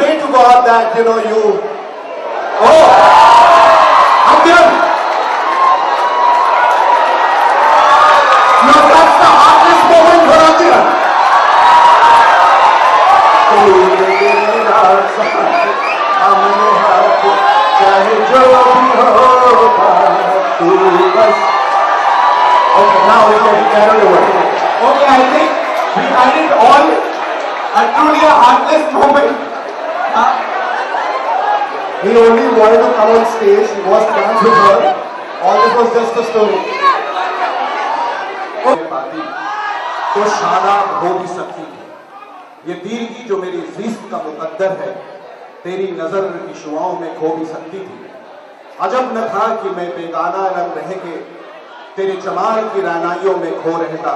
pray to God that, you... Oh! Abhyam! No, that's the hardest moment for Abhyam. Okay, now we can carry over. Okay, I think we had it all. Truly a heartless moment. He only wanted to come on stage. He was dance with her. All this was just a story. तो शादाब हो भी सकती है ये तीर की जो मेरी रिस्क का मुकद्दर है तेरी नजर की शुआओं में खो भी सकती थी अजब न था कि मैं बेगाना लग रह के तेरे जमाल की रानाइयों में खो रहता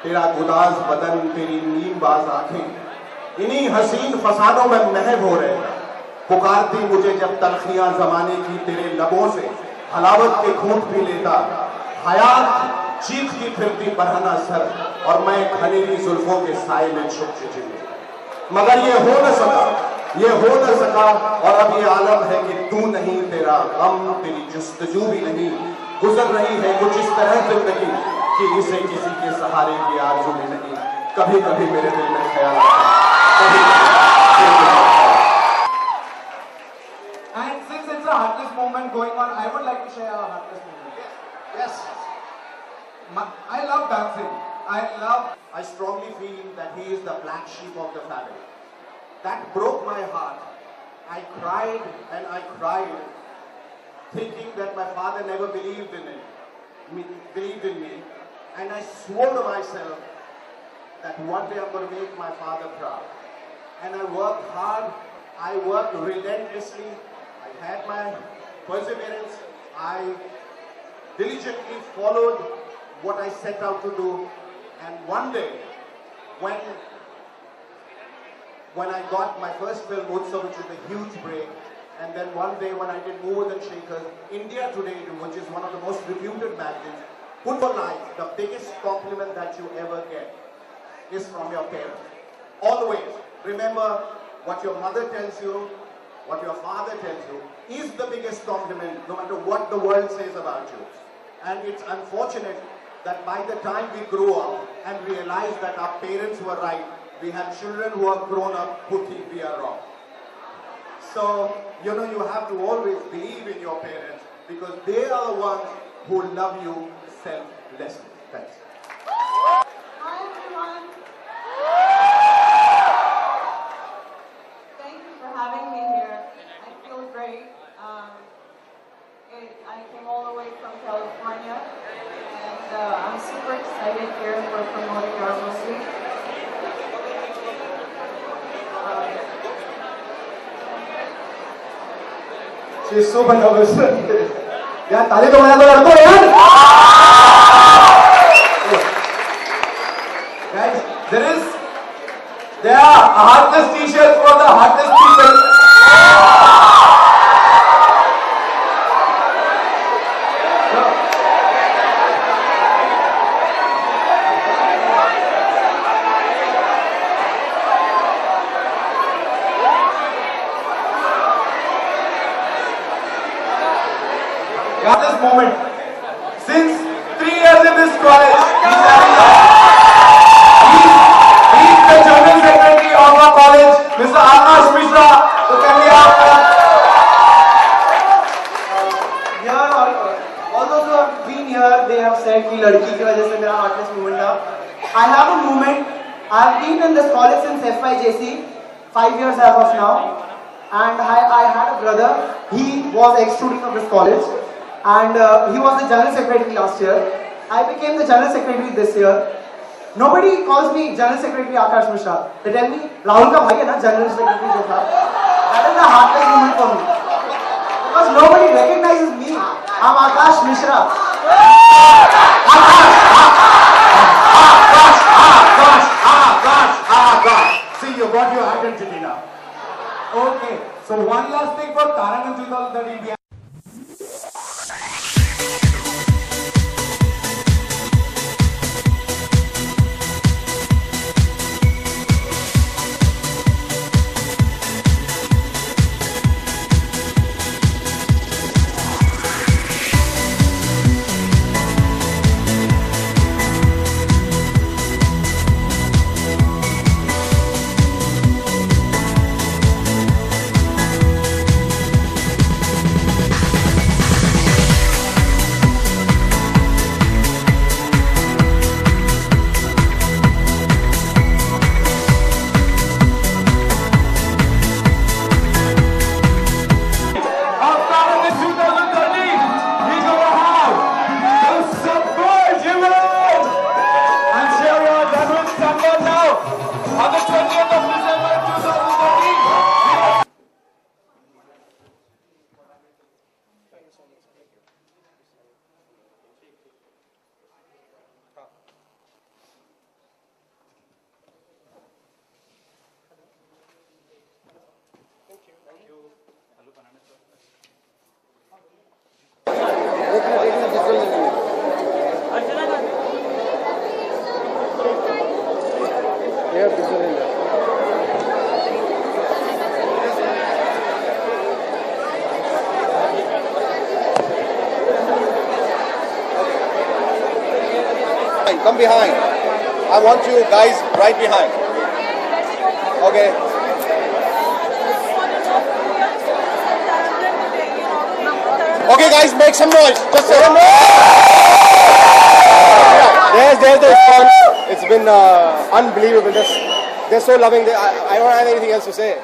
तेरा गुदाज बदन तेरी नीमबाज आंखें इन्हीं हसीन फसादों में महव हो रहे था पुकारती मुझे जब तलखियां जमाने की तेरे लबों से हलावत के घूंट भी लेता हयात चीखती फिरती बरहना सर और मैं घनेरी जुल्फों के साए में छुप चुकी मगर ये हो न सका और अब ये आलम है कि तू नहीं तेरा गम तेरी जुस्तजू भी नहीं गुजर रही है कुछ इस तरह जिंदगी कि इसे किसी के सहारे की आरज़ू भी नहीं कभी कभी मेरे दिल में ख्याल आता And since it's a heartless moment going on, I would like to share a heartless moment. Yes. I love dancing. I strongly feel that he is the black sheep of the family. That broke my heart. I cried and I cried, thinking that my father never believed in me. And I swore to myself that one day I'm going to make my father proud. And I worked hard. I worked relentlessly. I had my perseverance. I diligently followed what I set out to do. And one day, when I got my first film, Utsav, which is a huge break, and then one day when I did Movers and Shakers, India Today, which is one of the most reputed magazines, put for life, the biggest compliment that you ever get is from your parents. Always remember what your mother tells you, what your father tells you, is the biggest compliment, no matter what the world says about you. And it's unfortunate that by the time we grow up and realize that our parents were right, we have children who are grown up who think we are wrong. So, you have to always believe in your parents because they are the ones who love you selflessly. Thanks. Hi everyone. Thank you for having me here. I feel great. I came all the way from California and I'm super excited here for promoting our movie. She's super nervous. यार ताली तो बजा दो लड़कों यार. Guys, there are heartless t-shirts for the heartless people. Got this moment. Since 3 years in this college, he's the General Secretary of our college, Mr. Akash Mishra. So can we have Here, all those who have been here, they have said कि लड़की की वजह से मेरा heartless moment था. I have a moment. I have been in this college since FYJC, 5 years as of now, and I had a brother. He was ex-student of this college. And he was the general secretary last year. I became the general secretary this year. Nobody calls me general secretary Akash Mishra. They tell me, Rahul ka bhai hai na general secretary jo tha. That is a heartless moment for me. Because nobody recognizes me. I'm Akash Mishra. Akash. See, you got your identity now. Okay. So one last thing for Tarangan 2013. Here, this one in there. Come behind. I want you guys right behind. Okay. Okay, guys, make some noise. Just say no. There's the response. It's been unbelievable. They're so loving. I don't have anything else to say. I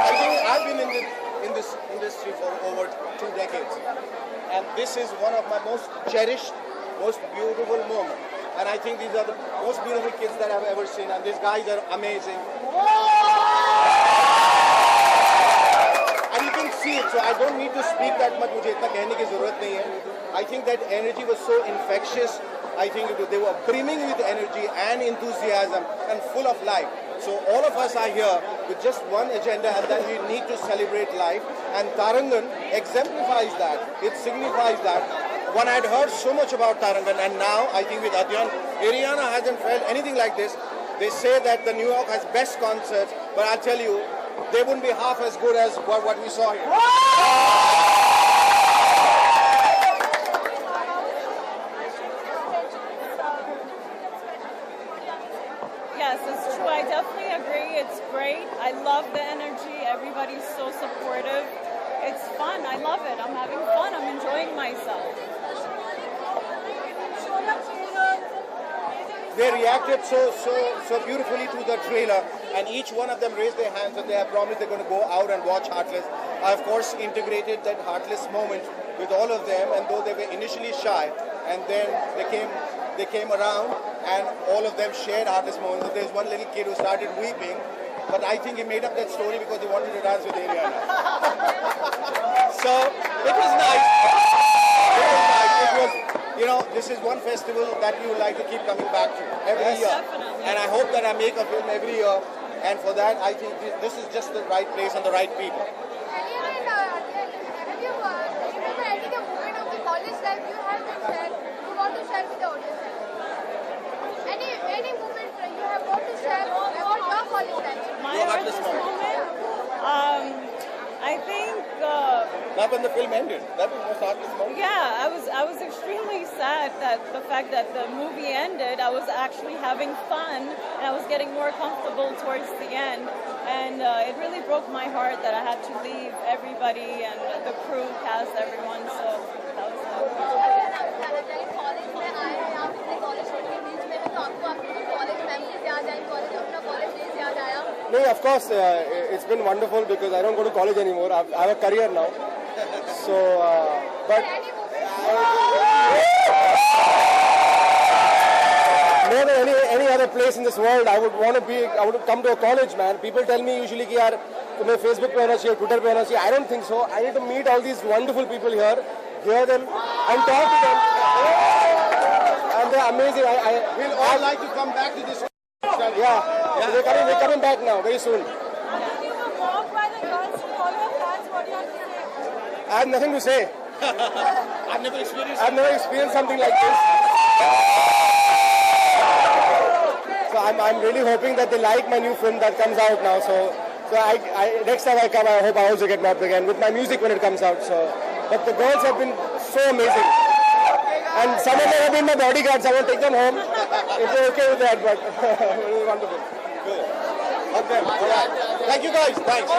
think I've been in this industry for over 2 decades, and this is one of my most cherished, most beautiful moments. And I think these are the most beautiful kids that I've ever seen, and these guys are amazing. And you can see it, so I don't need to speak that much. मुझे इतना कहने की ज़रूरत नहीं है. I think that energy was so infectious. I think they were brimming with energy and enthusiasm and full of life. So all of us are here with just one agenda, and that we need to celebrate life. And Tharangan exemplifies that. It signifies that. One had heard so much about Tharangan, and now I think with Adyan, Haryana hasn't felt anything like this. They say that the New York has best concerts, but I'll tell you, they wouldn't be half as good as what we saw here. Yes, it's true. I definitely agree. It's great. I love the energy. Everybody's so supportive. It's fun. I love it. I'm having fun. I'm enjoying myself. They reacted so beautifully to the trailer, and each one of them raised their hands and they have promised they're going to go out and watch Heartless. I of course integrated that Heartless moment with all of them, and though they were initially shy, and then they came around and all of them shared Heartless moments. So there's one little kid who started weeping, but I think he made up that story because he wanted to dance with Haryana. So it was nice. It was, you know, this is one festival that we would like to keep coming back to every year. Definitely. And I hope that I make a film every year. And for that, I think this is just the right place and the right people. Have you remember any moment of the college life you have been shared, you want to share with the audience? Any moment you have got to share about your college life? My Your artist artist moment. I think. Not when the film ended. That was most artist moment. Yeah, I was extremely sad that the fact that the movie ended. I was actually having fun and I was getting more comfortable towards the end, and it really broke my heart that I had to leave everybody and the crew, cast, everyone. So that was No, of course, it's been wonderful because I don't go to college anymore. I have a career now. So, but more than any other place in this world, I would come to a college, man. People tell me usually कि यार तुम्हें Facebook पे होना चाहिए, Twitter पे होना चाहिए. I don't think so. I need to meet all these wonderful people here, hear them, and talk to them. And they're amazing. We'll all like to come back to this. Yeah. They're coming back now very soon. I have nothing to say. I've never experienced something like this. So I'm really hoping that they like my new film that comes out now. So I next time I come, I hope I also get mobbed again with my music when it comes out. So, but the girls have been so amazing. And some of them have been my bodyguards. I want to take them home if they're okay with that. But it was wonderful. Cool. Okay. All right. Thank you guys. Thanks.